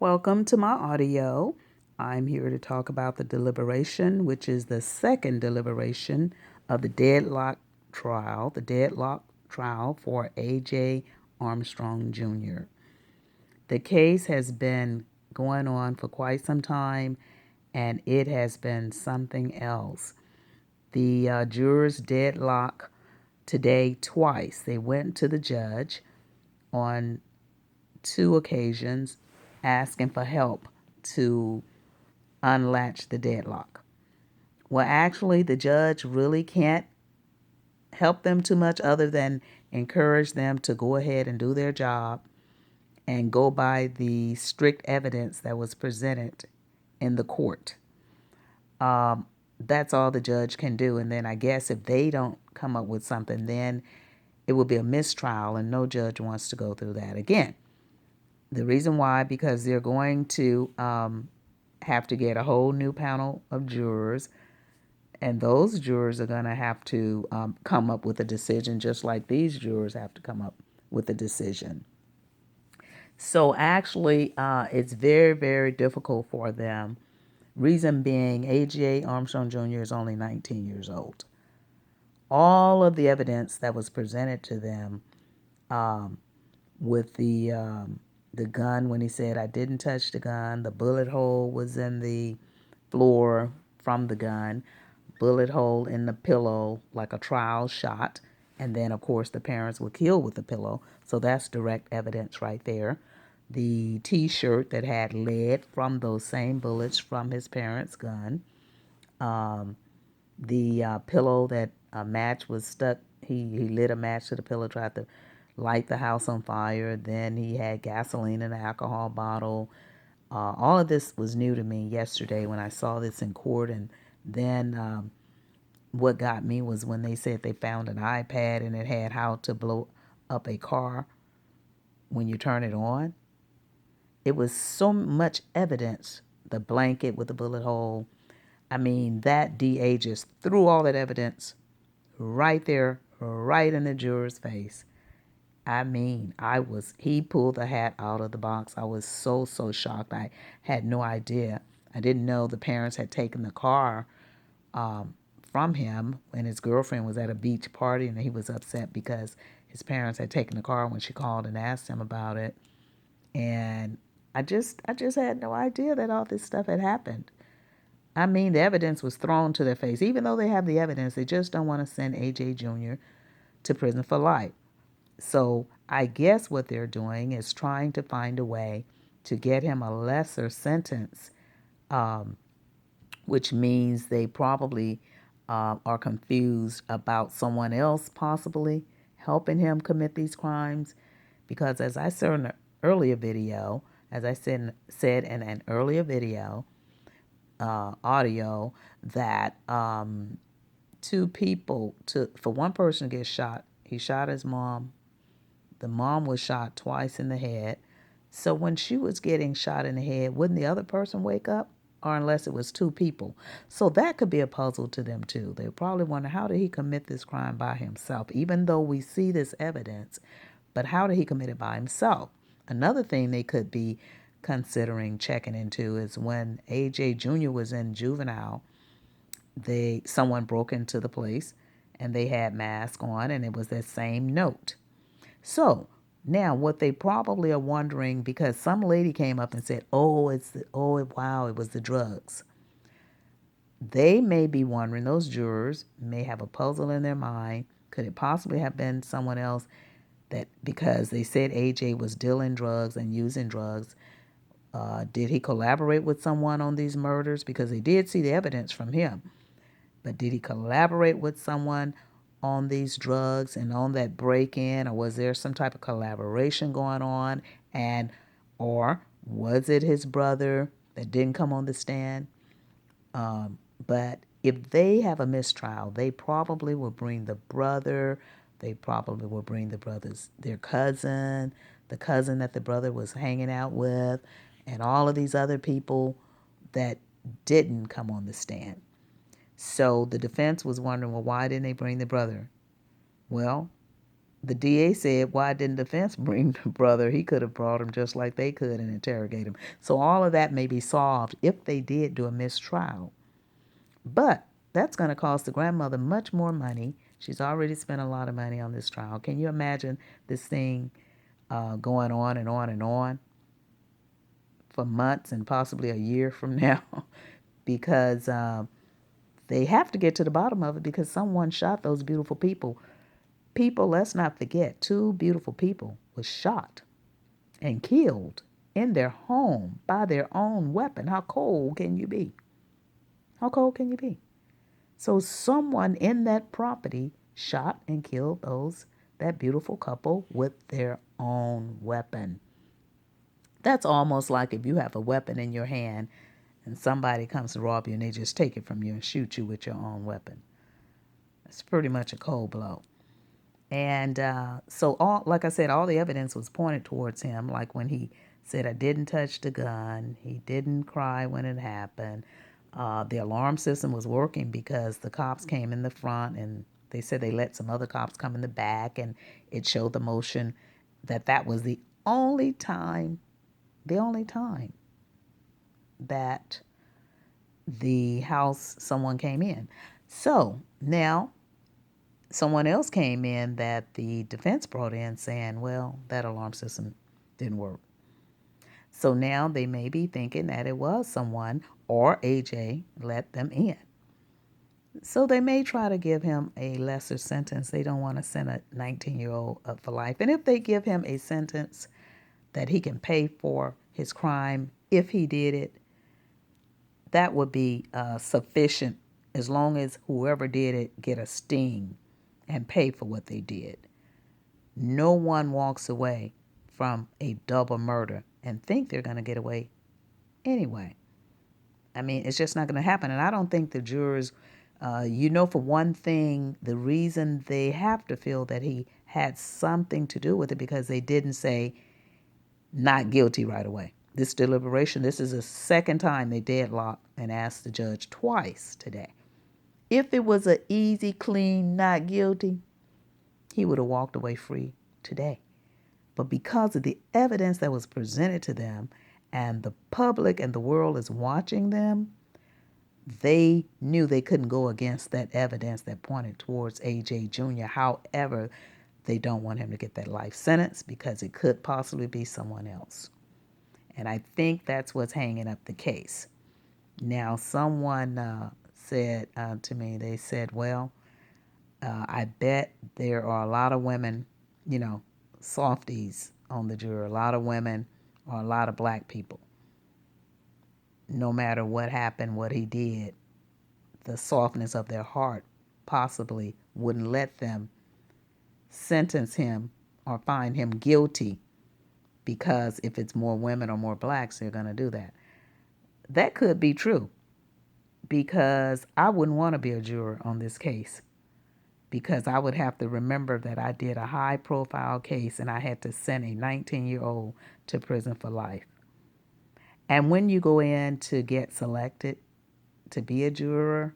Welcome to my audio. I'm here to talk about the deliberation, which is the second deliberation of the Deadlock trial for A.J. Armstrong Jr. The case has been going on for quite some time, and it has been something else. The jurors deadlock today twice. They went to the judge on two occasions asking for help to unlatch the deadlock. Well, actually, the judge really can't help them too much other than encourage them to go ahead and do their job and go by the strict evidence that was presented in the court. That's all the judge can do. And then I guess if they don't come up with something, then it will be a mistrial, and no judge wants to go through that again. The reason why, because they're going to have to get a whole new panel of jurors, and those jurors are going to have to come up with a decision just like these jurors have to come up with a decision. So actually, it's very, very difficult for them. Reason being, A.J. Armstrong Jr. is only 19 years old. All of the evidence that was presented to them with the gun, when he said, "I didn't touch the gun," the bullet hole was in the floor from the gun, bullet hole in the pillow, like a trial shot. And then, of course, the parents were killed with the pillow. So that's direct evidence right there. The T-shirt that had lead from those same bullets from his parents' gun. The pillow that a match was stuck. He lit a match to the pillow, tried to light the house on fire. Then he had gasoline in an alcohol bottle. All of this was new to me yesterday when I saw this in court. And then what got me was when they said they found an iPad and it had how to blow up a car when you turn it on. It was so much evidence. The blanket with the bullet hole. I mean, that DA just threw all that evidence right there, right in the juror's face. I mean, he pulled the hat out of the box. I was so shocked. I had no idea. I didn't know the parents had taken the car from him when his girlfriend was at a beach party, and he was upset because his parents had taken the car when she called and asked him about it. And I just had no idea that all this stuff had happened. I mean, the evidence was thrown to their face. Even though they have the evidence, they just don't want to send AJ Jr. to prison for life. So I guess what they're doing is trying to find a way to get him a lesser sentence, which means they probably are confused about someone else possibly helping him commit these crimes. Because as I said in an earlier video, as I said in an earlier video, audio, that two people, for one person to get shot, he shot his mom. The mom was shot twice in the head. So when she was getting shot in the head, wouldn't the other person wake up? Or unless it was two people. So that could be a puzzle to them too. They probably wonder, how did he commit this crime by himself? Even though we see this evidence, but how did he commit it by himself? Another thing they could be considering checking into is when AJ Jr. was in juvenile, someone broke into the place and they had masks on, and it was that same note. So now what they probably are wondering, because some lady came up and said, wow, it was the drugs. They may be wondering, those jurors may have a puzzle in their mind. Could it possibly have been someone else, that because they said AJ was dealing drugs and using drugs, did he collaborate with someone on these murders? Because they did see the evidence from him. But did he collaborate with someone on these drugs and on that break-in, or was there some type of collaboration going on? And or was it his brother that didn't come on the stand? But if they have a mistrial, they probably will bring the brother. They probably will bring their cousin, the cousin that the brother was hanging out with, and all of these other people that didn't come on the stand. So the defense was wondering, well, why didn't they bring the brother? Well, The DA said, why didn't the defense bring the brother? He could have brought him just like they could and interrogate him. So all of that may be solved if they did do a mistrial. But that's going to cost the grandmother much more money. She's already spent a lot of money on this trial. Can you imagine this thing going on and on and on for months and possibly a year from now? Because they have to get to the bottom of it because someone shot those beautiful people. People, let's not forget, two beautiful people was shot and killed in their home by their own weapon. How cold can you be? How cold can you be? So someone in that property shot and killed that beautiful couple with their own weapon. That's almost like if you have a weapon in your hand and somebody comes to rob you and they just take it from you and shoot you with your own weapon. It's pretty much a cold blow. And so, like I said, all the evidence was pointed towards him. Like when he said, I didn't touch the gun. He didn't cry when it happened. The alarm system was working because the cops came in the front and they said they let some other cops come in the back, and it showed the motion that was the only time that the house someone came in. So now someone else came in that the defense brought in saying, well, that alarm system didn't work. So now they may be thinking that it was someone or AJ let them in. So they may try to give him a lesser sentence. They don't want to send a 19-year-old up for life. And if they give him a sentence that he can pay for his crime, if he did it, that would be sufficient as long as whoever did it get a sting and pay for what they did. No one walks away from a double murder and think they're going to get away anyway. I mean, it's just not going to happen. And I don't think the jurors, for one thing, the reason they have to feel that he had something to do with it because they didn't say not guilty right away. This deliberation, this is the second time they deadlocked and asked the judge twice today. If it was an easy, clean, not guilty, he would have walked away free today. But because of the evidence that was presented to them and the public and the world is watching them, they knew they couldn't go against that evidence that pointed towards AJ Jr. However, they don't want him to get that life sentence because it could possibly be someone else. And I think that's what's hanging up the case. Now, someone said to me, they said, well, I bet there are a lot of women, softies on the jury, a lot of women or a lot of black people. No matter what happened, what he did, the softness of their heart possibly wouldn't let them sentence him or find him guilty because if it's more women or more blacks, they're going to do that. That could be true because I wouldn't want to be a juror on this case because I would have to remember that I did a high-profile case and I had to send a 19-year-old to prison for life. And when you go in to get selected to be a juror,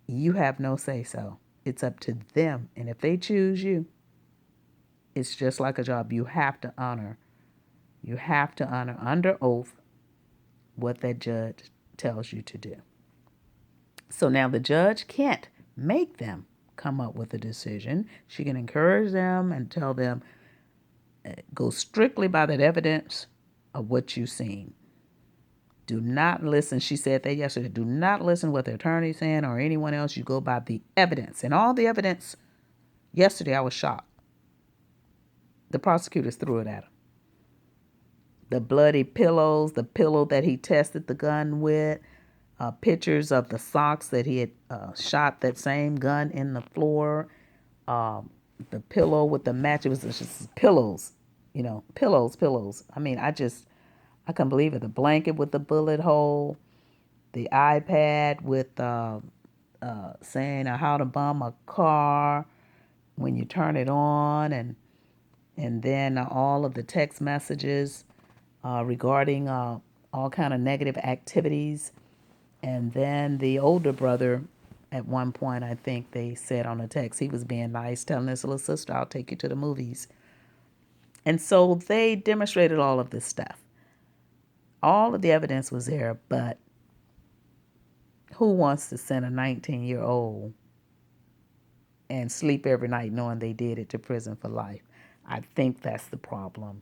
you have no say-so. It's up to them. And if they choose you, it's just like a job. You have to honor under oath what that judge tells you to do. So now the judge can't make them come up with a decision. She can encourage them and tell them, go strictly by that evidence of what you've seen. Do not listen. She said that yesterday. Do not listen to what the attorney's saying or anyone else. You go by the evidence. And all the evidence, yesterday I was shocked. The prosecutors threw it at him. The bloody pillows, the pillow that he tested the gun with, pictures of the socks that he had shot that same gun in the floor, the pillow with the match. It was just pillows, pillows. I mean, I couldn't believe it. The blanket with the bullet hole, the iPad with saying how to bomb a car when you turn it on, and then all of the text messages regarding all kind of negative activities. And then the older brother At one point, I think they said on a text, he was being nice, telling his little sister, I'll take you to the movies. And so they demonstrated all of this stuff. All of the evidence was there, but who wants to send a 19-year-old and sleep every night knowing they did it to prison for life? I think that's the problem.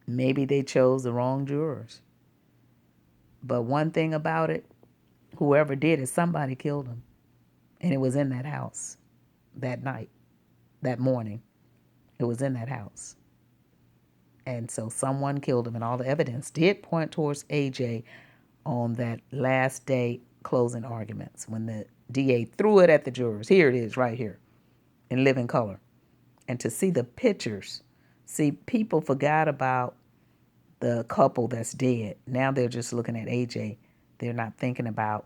Maybe they chose the wrong jurors. But one thing about it, whoever did it, somebody killed him. And it was in that house that night, that morning. It was in that house. And so someone killed him, and all the evidence did point towards AJ on that last day closing arguments when the DA threw it at the jurors. Here it is right here in living color. And to see the pictures, see, people forgot about the couple that's dead. Now they're just looking at AJ. They're not thinking about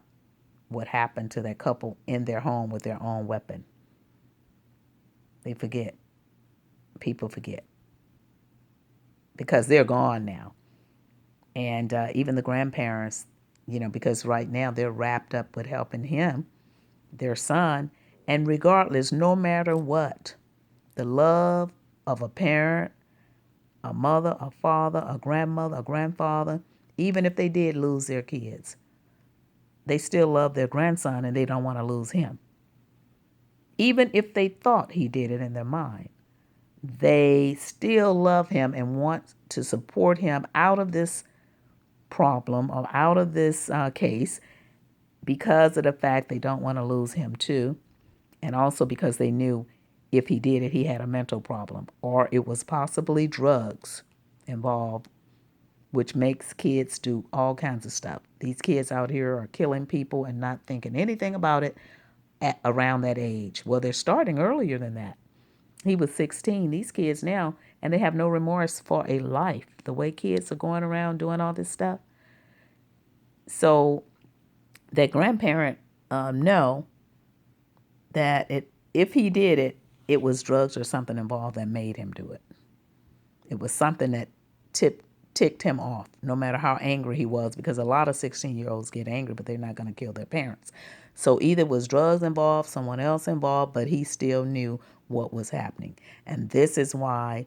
what happened to that couple in their home with their own weapon. They forget. People forget. Because they're gone now. And even the grandparents, because right now they're wrapped up with helping him, their son. And regardless, no matter what, the love of a parent, a mother, a father, a grandmother, a grandfather, even if they did lose their kids, they still love their grandson and they don't want to lose him. Even if they thought he did it in their mind, they still love him and want to support him out of this problem or out of this case because of the fact they don't want to lose him too, and also because they knew if he did it, he had a mental problem or it was possibly drugs involved, which makes kids do all kinds of stuff. These kids out here are killing people and not thinking anything about it at around that age. Well, they're starting earlier than that. He was 16. These kids now, and they have no remorse for a life. The way kids are going around doing all this stuff. So that grandparent know that if he did it, it was drugs or something involved that made him do it. It was something that ticked him off, no matter how angry he was, because a lot of 16-year-olds get angry, but they're not going to kill their parents. So either was drugs involved, someone else involved, but he still knew what was happening. And this is why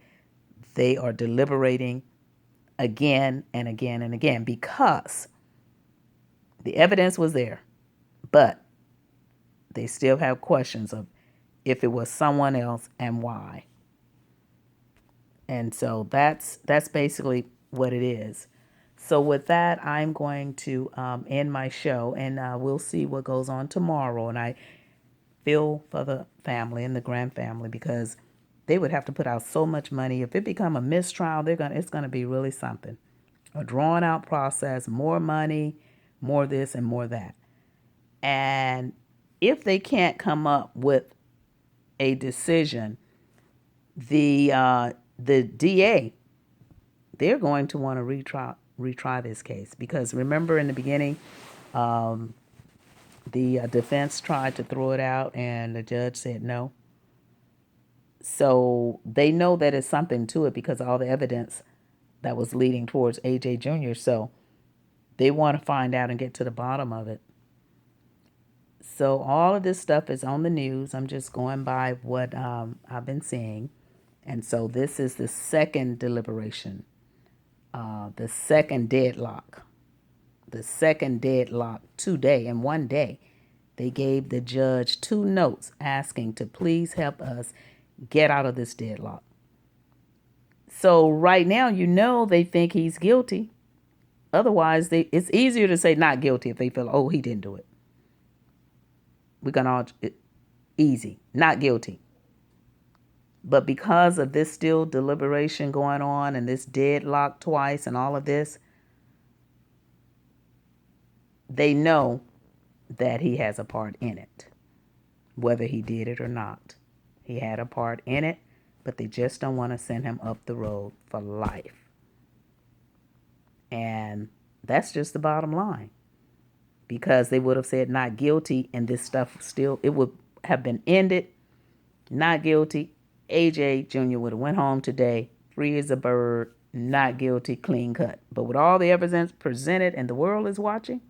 they are deliberating again and again and again, because the evidence was there, but they still have questions of if it was someone else and why. And so that's basically what it is. So with that, I'm going to end my show, and we'll see what goes on tomorrow. And I feel for the family and the grand family because they would have to put out so much money. If it become a mistrial, it's gonna be really something. A drawn out process, more money, more this and more that. And if they can't come up with a decision, the DA, they're going to want to retry this case because remember in the beginning, the defense tried to throw it out and the judge said no. So they know that it's something to it because of all the evidence that was leading towards AJ Jr. So they want to find out and get to the bottom of it. So all of this stuff is on the news. I'm just going by what I've been seeing. And so this is the second deliberation, the second deadlock. The second deadlock today in one day. They gave the judge 2 notes asking to please help us get out of this deadlock. So right now, they think he's guilty. Otherwise, it's easier to say not guilty if they feel, oh, he didn't do it. We're going to easy, not guilty. But because of this still deliberation going on and this deadlock twice and all of this, they know that he has a part in it, whether he did it or not. He had a part in it, but they just don't want to send him up the road for life. And that's just the bottom line. Because they would have said not guilty and this stuff still, it would have been ended. Not guilty. AJ Jr. would have went home today, free as a bird, not guilty, clean cut. But with all the evidence presented and the world is watching,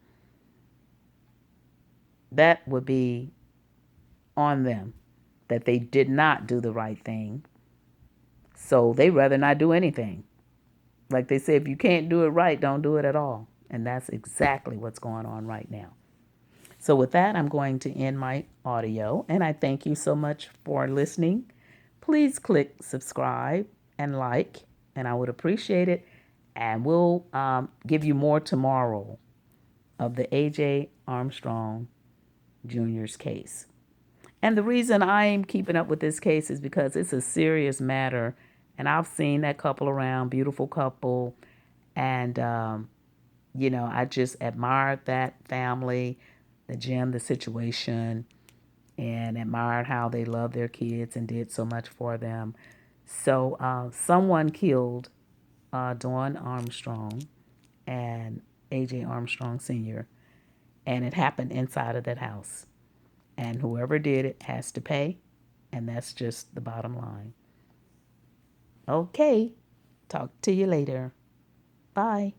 That would be on them, that they did not do the right thing. So they rather not do anything. Like they say, if you can't do it right, don't do it at all. And that's exactly what's going on right now. So, with that, I'm going to end my audio, and I thank you so much for listening. Please click subscribe and like, and I would appreciate it. And we'll give you more tomorrow of the A.J. Armstrong Jr.'s case. And the reason I'm keeping up with this case is because it's a serious matter. And I've seen that couple around, beautiful couple. And, I just admired that family, the Jim, the situation, and admired how they loved their kids and did so much for them. So, someone killed Dawn Armstrong and A.J. Armstrong Sr., and it happened inside of that house. And whoever did it has to pay, and that's just the bottom line. Okay, talk to you later. Bye.